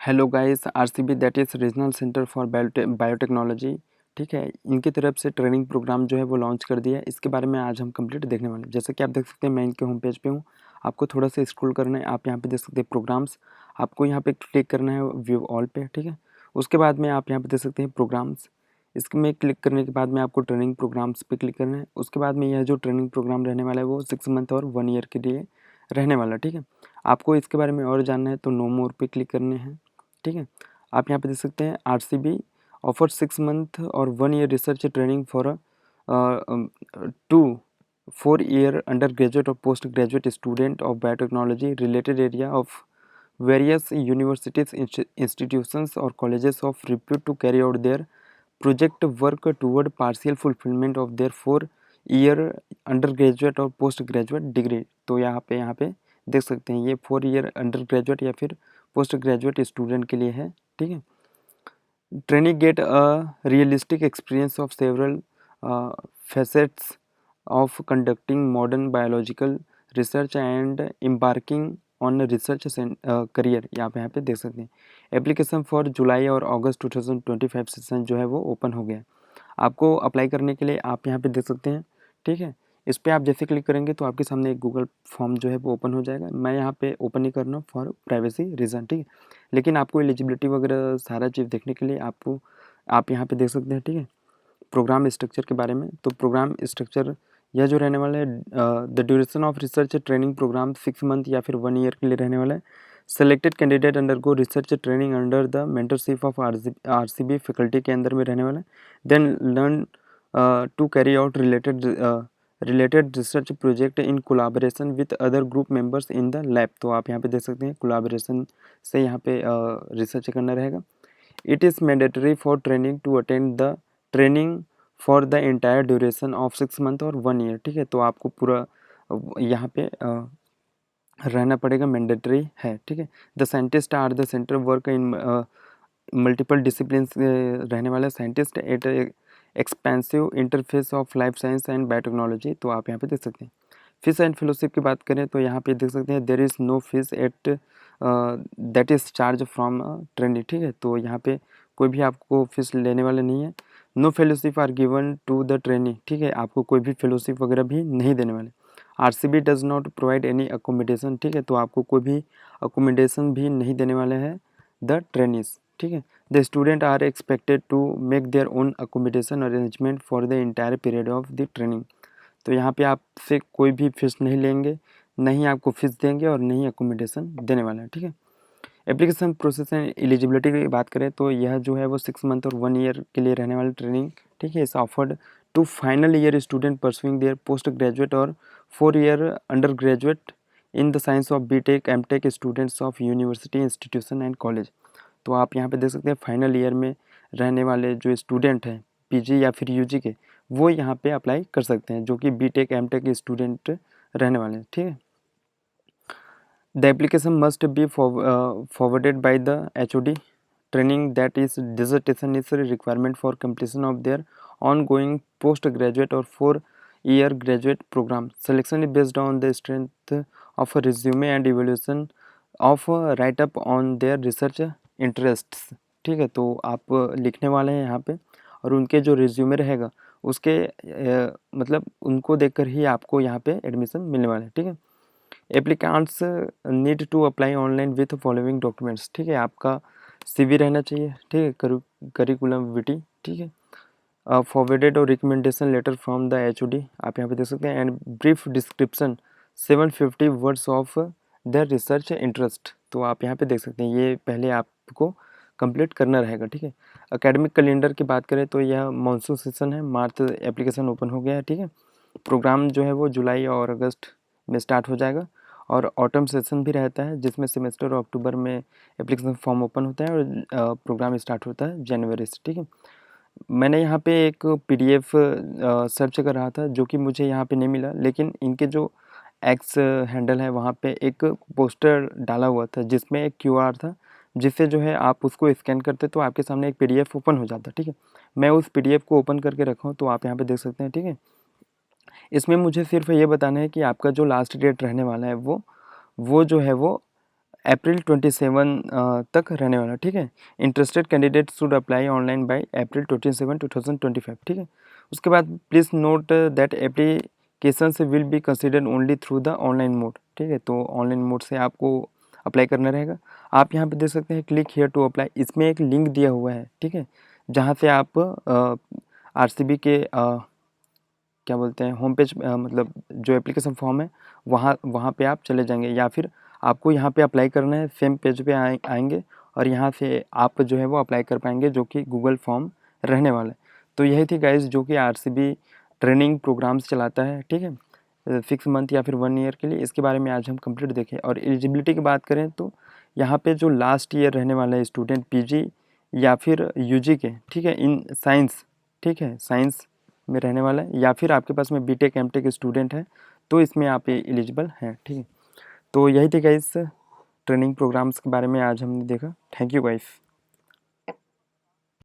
Hello guys, RCB that is regional centre for biotechnology. ठीक है, इनकी तरफ से ट्रेनिंग प्रोग्राम जो है वो लॉन्च कर दिया है। इसके बारे में आज हम कंप्लीट देखने वाले हैं। जैसे कि आप देख सकते हैं, मैं इनके होम पेज पे हूँ। आपको थोड़ा सा स्क्रॉल करना है, आप यहाँ पे देख सकते हैं प्रोग्राम्स। आपको यहाँ पे क्लिक करना है व्यू ऑल पे। ठीक है, उसके बाद में आप यहाँ पे देख सकते हैं प्रोग्राम्स। इसमें क्लिक करने के बाद में आपको ट्रेनिंग प्रोग्राम्स पे क्लिक करना है। उसके बाद में यह जो ट्रेनिंग प्रोग्राम रहने वाला है वो 6 मंथ और 1 ईयर के लिए रहने वाला है। ठीक है, आपको इसके बारे में और जानना है तो नो मोर पे क्लिक करने हैं। ठीक है, आप यहाँ पे देख सकते हैं आरसीबी ऑफर 6 मंथ और 1 year research training for 2 4 year undergraduate और postgraduate student of biotechnology related area of various universities, institutions or colleges of repute to carry out their project work toward partial fulfillment of their 4 year undergraduate और post graduate degree. तो यहाँ पे देख सकते हैं ये 4 year under graduate या फिर पोस्ट ग्रेजुएट स्टूडेंट के लिए है। ठीक है, training get a realistic experience of several facets of conducting modern biological research and embarking on a research career। यहाँ पे देख सकते हैं एप्लीकेशन फॉर जुलाई और अगस्त 2025 सेशन जो है वो ओपन हो गया है। आपको अप्लाई करने के लिए आप यहाँ पे देख सकते हैं। ठीक है, इस पर आप जैसे क्लिक करेंगे तो आपके सामने एक गूगल फॉर्म जो है वो ओपन हो जाएगा। मैं यहाँ पे ओपन नहीं करना फॉर प्राइवेसी रीज़न। ठीक है, लेकिन आपको एलिजिबिलिटी वगैरह सारा चीज़ देखने के लिए आप यहाँ पे देख सकते हैं। ठीक है, प्रोग्राम स्ट्रक्चर के बारे में, तो प्रोग्राम स्ट्रक्चर यह जो रहने वाला है, the duration of research training program 6 month या फिर 1 ईयर के लिए रहने वाला है। Selected candidate undergo research training under the mentorship of RCB faculty के अंदर में रहने वाला है। Then learn to carry out related research project in collaboration with other group members in the lab. तो आप यहाँ पे देख सकते हैं कोलाबोरेशन से यहाँ पे रिसर्च करना रहेगा। It is mandatory for training to attend the training for the entire duration of 6 month और 1 ईयर। ठीक है, तो आपको पूरा यहाँ पे रहना पड़ेगा, मैंडेटरी है। ठीक है, the scientist are the centre work in multiple discipline रहने वाले scientist at expensive interface of life science and biotechnology. तो आप यहाँ पे देख सकते हैं। फीस एंड फेलोशिप की बात करें तो यहाँ पे देख सकते हैं there is no fees at that is charge from training. ठीक है, तो यहाँ पे कोई भी आपको फीस लेने वाला नहीं है। No fellowship are given to the training. ठीक है, आपको कोई भी फेलोशिप वगैरह भी नहीं देने वाले। RCB does not provide any accommodation. ठीक है, तो आपको कोई भी अकोमोडेशन भी नहीं देने वाले हैं द ट्रेनिस। ठीक है, the student are expected to make their own accommodation arrangement for the entire period of the training. तो यहाँ पे आपसे कोई भी फीस नहीं लेंगे, नहीं आपको फीस देंगे और नहीं अकोमोडेशन देने वाले हैं। ठीक है, एप्लीकेशन प्रोसेस एंड एलिजिबिलिटी की बात करें तो यह जो है वो 6 मंथ और 1 ईयर के लिए रहने वाली ट्रेनिंग। ठीक है, is offered to final year student pursuing their post graduate और 4 year undergraduate in the science of BTech MTech students of university institution and college. तो आप यहाँ पे देख सकते हैं फाइनल ईयर में रहने वाले जो स्टूडेंट हैं पीजी या फिर यूजी के, वो यहाँ पे अप्लाई कर सकते हैं, जो कि बीटेक एमटेक स्टूडेंट रहने वाले हैं। ठीक है, the application must be forwarded by the HOD training, that is dissertation is a requirement for completion of their ongoing postgraduate or 4 year graduate program. Selection is based on the strength of a resume and evaluation of a write up on their research interests। ठीक है, तो आप लिखने वाले हैं यहाँ पे और उनके जो रिज्यूमे रहेगा उसके मतलब उनको देखकर ही आपको यहाँ पे एडमिशन मिलने वाला है। ठीक है, applicants need to apply online with following documents. ठीक है, आपका सीवी रहना चाहिए। ठीक है, करिकुलम विटी। ठीक है, फॉरवर्डेड और recommendation letter from the HOD आप यहाँ पे देख सकते हैं, and brief description 750 words of the research interest. तो आप यहाँ पे देख सकते हैं, ये पहले आपको कंप्लीट करना रहेगा। ठीक है, एकेडमिक कैलेंडर की बात करें तो यह मानसून सेशन है, मार्च एप्लीकेशन ओपन हो गया है। ठीक है, प्रोग्राम जो है वो जुलाई और अगस्त में स्टार्ट हो जाएगा और ऑटम सेशन भी रहता है जिसमें सेमेस्टर और अक्टूबर में एप्लीकेशन फॉर्म ओपन होता है और प्रोग्राम स्टार्ट होता है जनवरी से। ठीक है, मैंने यहाँ पे एक पीडीएफ सर्च कर रहा था जो कि मुझे यहाँ पे नहीं मिला, लेकिन इनके जो एक्स हैंडल है वहाँ पे एक पोस्टर डाला हुआ था जिसमें एक क्यूआर था, जिससे जो है आप उसको स्कैन करते तो आपके सामने एक पीडीएफ ओपन हो जाता। ठीक है, मैं उस पीडीएफ को ओपन करके रखा हूँ, तो आप यहाँ पे देख सकते हैं। ठीक है, इसमें मुझे सिर्फ ये बताना है कि आपका जो लास्ट डेट रहने वाला है वो जो है वो अप्रैल 27 तक रहने वाला, ठीक है। Interested candidate should apply online by April 27 2025, ठीक है। उसके बाद please note that applications will be considered only through the online mode, ठीक है। तो ऑनलाइन मोड से आपको अप्लाई करना रहेगा। आप यहाँ पे देख सकते हैं क्लिक हियर टू अप्लाई, इसमें एक लिंक दिया हुआ है, ठीक है, जहाँ से आप आरसीबी के क्या बोलते हैं होम पेज, मतलब जो एप्लीकेशन फॉर्म है वहाँ वहाँ पे आप चले जाएंगे, या फिर आपको यहाँ पे अप्लाई करना है, सेम पेज पे आएंगे और यहाँ से आप जो है वो अप्लाई कर पाएंगे, जो कि गूगल फॉर्म रहने वाला है। तो यही थी गाइस जो कि आरसीबी ट्रेनिंग प्रोग्राम्स चलाता है, ठीक है, 6 मंथ या फिर 1 ईयर के लिए। इसके बारे में आज हम कंप्लीट देखें। और एलिजिबिलिटी की बात करें तो यहाँ पे जो लास्ट ईयर रहने वाला है स्टूडेंट पीजी या फिर यूजी के, ठीक है, इन साइंस, ठीक है, साइंस में रहने वाला है, या फिर आपके पास में बीटेक एमटेक स्टूडेंट है तो इसमें आप एलिजिबल हैं, ठीक है। तो यही थी गाइस ट्रेनिंग प्रोग्राम्स के बारे में आज हमने देखा। Thank you guys.